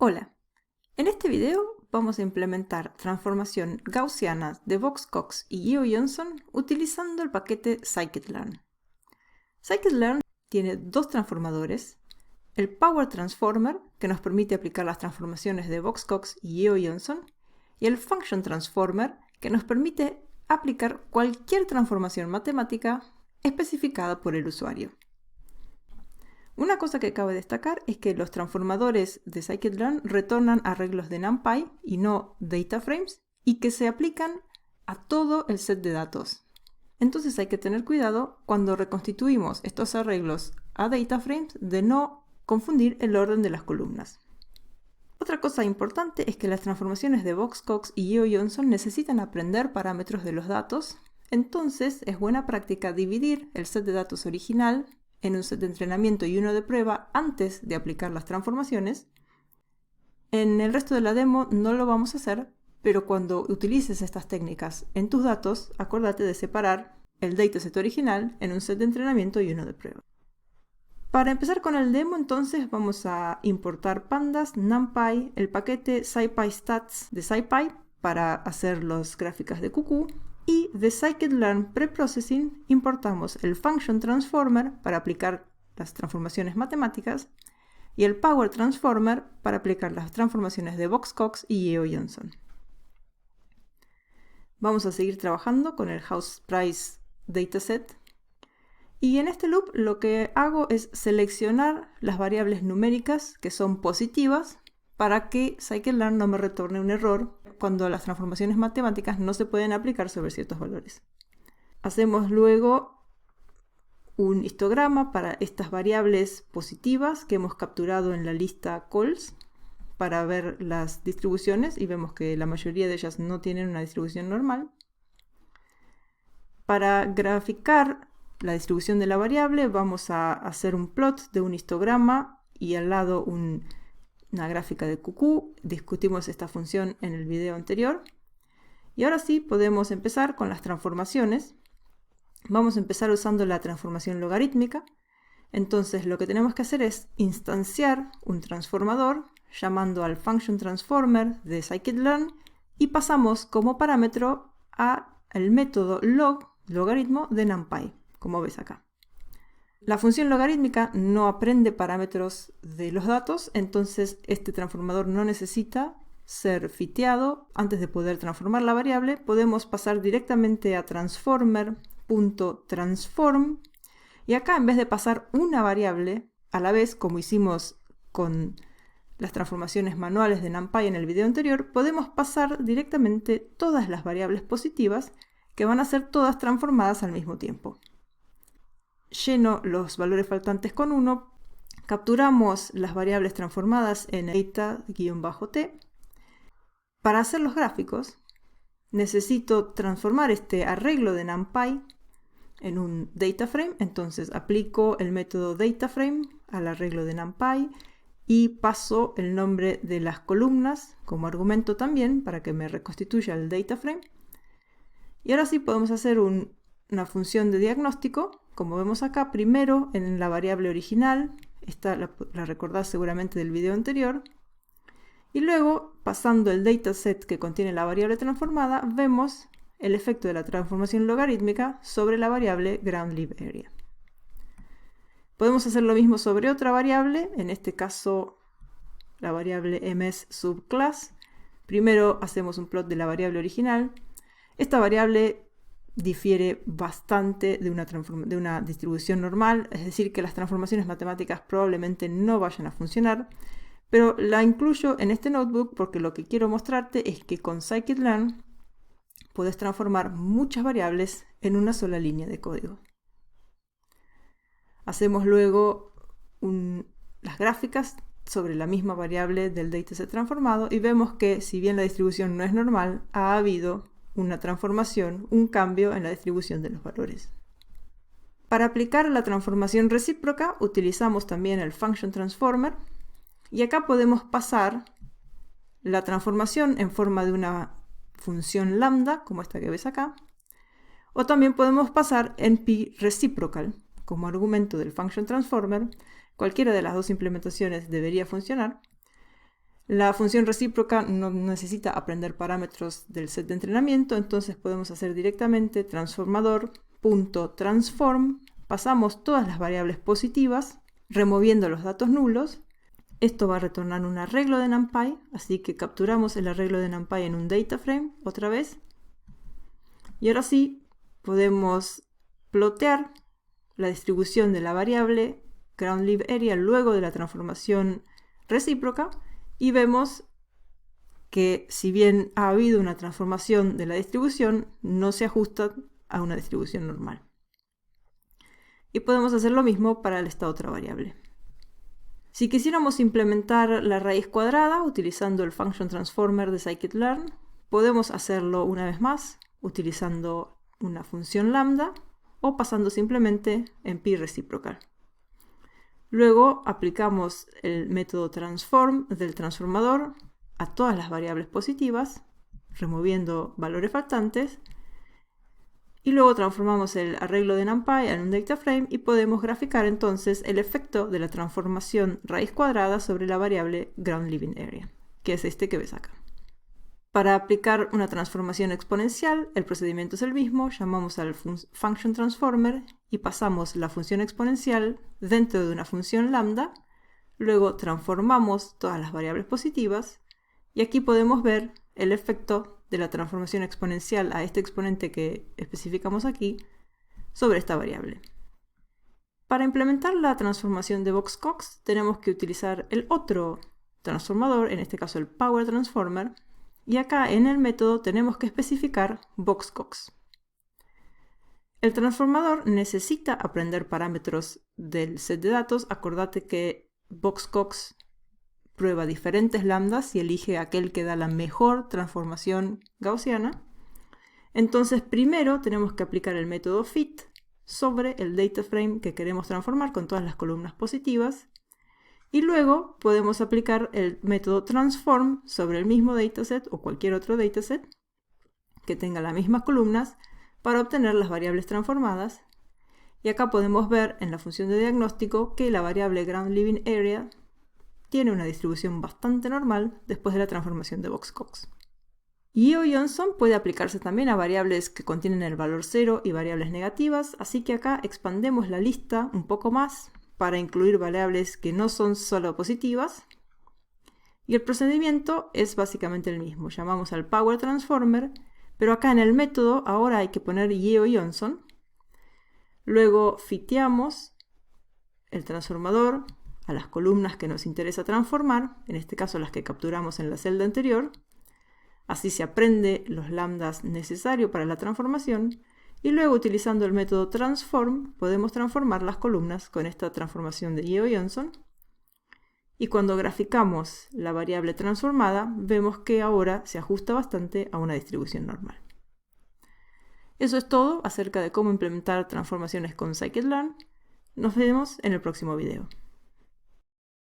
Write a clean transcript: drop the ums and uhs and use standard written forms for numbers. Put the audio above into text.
Hola, en este video vamos a implementar transformación gaussiana de Box-Cox y Yeo-Jonsson utilizando el paquete scikit-learn. Scikit-learn tiene dos transformadores, el Power Transformer, que nos permite aplicar las transformaciones de Box-Cox y Yeo-Jonsson, y el Function Transformer, que nos permite aplicar cualquier transformación matemática especificada por el usuario. Una cosa que cabe destacar es que los transformadores de scikit-learn retornan arreglos de NumPy y no data frames, y que se aplican a todo el set de datos. Entonces hay que tener cuidado cuando reconstituimos estos arreglos a data frames de no confundir el orden de las columnas. Otra cosa importante es que las transformaciones de Box-Cox y Yeo-Jonsson necesitan aprender parámetros de los datos, entonces es buena práctica dividir el set de datos original en un set de entrenamiento y uno de prueba antes de aplicar las transformaciones. En el resto de la demo no lo vamos a hacer, pero cuando utilices estas técnicas en tus datos, acuérdate de separar el dataset original en un set de entrenamiento y uno de prueba. Para empezar con el demo, entonces vamos a importar pandas, NumPy, el paquete SciPyStats de SciPy para hacer las gráficas de QQ, y de scikit-learn preprocessing importamos el Function Transformer para aplicar las transformaciones matemáticas y el Power Transformer para aplicar las transformaciones de Box-Cox y Yeo-Jonsson. Vamos a seguir trabajando con el House Price Dataset. Y en este loop lo que hago es seleccionar las variables numéricas que son positivas para que scikit-learn no me retorne un error cuando las transformaciones matemáticas no se pueden aplicar sobre ciertos valores. Hacemos luego un histograma para estas variables positivas que hemos capturado en la lista calls para ver las distribuciones y vemos que la mayoría de ellas no tienen una distribución normal. Para graficar la distribución de la variable vamos a hacer un plot de un histograma y al lado una gráfica de QQ. Discutimos esta función en el video anterior. Y ahora sí podemos empezar con las transformaciones. Vamos a empezar usando la transformación logarítmica. Entonces lo que tenemos que hacer es instanciar un transformador llamando al Function Transformer de scikit-learn y pasamos como parámetro al método logaritmo de NumPy, como ves acá. La función logarítmica no aprende parámetros de los datos, entonces este transformador no necesita ser fiteado. Antes de poder transformar la variable, podemos pasar directamente a transformer.transform y acá en vez de pasar una variable a la vez, como hicimos con las transformaciones manuales de NumPy en el video anterior, podemos pasar directamente todas las variables positivas que van a ser todas transformadas al mismo tiempo. Lleno los valores faltantes con 1, capturamos las variables transformadas en data-t. Para hacer los gráficos, necesito transformar este arreglo de NumPy en un dataframe, entonces aplico el método dataframe al arreglo de NumPy y paso el nombre de las columnas como argumento también para que me reconstituya el dataframe. Y ahora sí podemos hacer una función de diagnóstico. Como vemos acá, primero en la variable original, esta la recordás seguramente del video anterior, y luego pasando el dataset que contiene la variable transformada, vemos el efecto de la transformación logarítmica sobre la variable ground_lib_area. Podemos hacer lo mismo sobre otra variable, en este caso la variable ms_subclass. Primero hacemos un plot de la variable original. Esta variable difiere bastante de una distribución normal, es decir, que las transformaciones matemáticas probablemente no vayan a funcionar, pero la incluyo en este notebook porque lo que quiero mostrarte es que con scikit-learn puedes transformar muchas variables en una sola línea de código. Hacemos luego las gráficas sobre la misma variable del dataset transformado y vemos que si bien la distribución no es normal, ha habido una transformación, un cambio en la distribución de los valores. Para aplicar la transformación recíproca utilizamos también el Function Transformer y acá podemos pasar la transformación en forma de una función lambda, como esta que ves acá, o también podemos pasar np_reciprocal como argumento del Function Transformer. Cualquiera de las dos implementaciones debería funcionar. La función recíproca no necesita aprender parámetros del set de entrenamiento, entonces podemos hacer directamente transformador.transform, pasamos todas las variables positivas, removiendo los datos nulos. Esto va a retornar un arreglo de NumPy, así que capturamos el arreglo de NumPy en un data frame otra vez. Y ahora sí, podemos plotear la distribución de la variable GroundLibArea luego de la transformación recíproca y vemos que si bien ha habido una transformación de la distribución, no se ajusta a una distribución normal. Y podemos hacer lo mismo para esta otra variable. Si quisiéramos implementar la raíz cuadrada utilizando el function transformer de scikit-learn, podemos hacerlo una vez más utilizando una función lambda o pasando simplemente en pi reciprocal. Luego aplicamos el método transform del transformador a todas las variables positivas, removiendo valores faltantes, y luego transformamos el arreglo de NumPy en un data frame y podemos graficar entonces el efecto de la transformación raíz cuadrada sobre la variable GroundLibArea, que es este que ves acá. Para aplicar una transformación exponencial, el procedimiento es el mismo, llamamos al function transformer y pasamos la función exponencial dentro de una función lambda, luego transformamos todas las variables positivas y aquí podemos ver el efecto de la transformación exponencial a este exponente que especificamos aquí sobre esta variable. Para implementar la transformación de VoxCox tenemos que utilizar el otro transformador, en este caso el Power Transformer, y acá en el método tenemos que especificar VoxCox. El transformador necesita aprender parámetros del set de datos. Acordate que VoxCox prueba diferentes lambdas y elige aquel que da la mejor transformación gaussiana. Entonces primero tenemos que aplicar el método fit sobre el data frame que queremos transformar con todas las columnas positivas. Y luego podemos aplicar el método transform sobre el mismo dataset o cualquier otro dataset que tenga las mismas columnas para obtener las variables transformadas. Y acá podemos ver en la función de diagnóstico que la variable GroundLibArea tiene una distribución bastante normal después de la transformación de VoxCox. Yeo-Jonsson puede aplicarse también a variables que contienen el valor 0 y variables negativas, así que acá expandemos la lista un poco más para incluir variables que no son solo positivas. Y el procedimiento es básicamente el mismo. Llamamos al Power Transformer, pero acá en el método ahora hay que poner Yeo-Jonsson. Luego fiteamos el transformador a las columnas que nos interesa transformar, en este caso las que capturamos en la celda anterior. Así se aprende los lambdas necesarios para la transformación. Y luego utilizando el método transform podemos transformar las columnas con esta transformación de Yeo-Jonsson. Y cuando graficamos la variable transformada vemos que ahora se ajusta bastante a una distribución normal. Eso es todo acerca de cómo implementar transformaciones con scikit-learn. Nos vemos en el próximo video.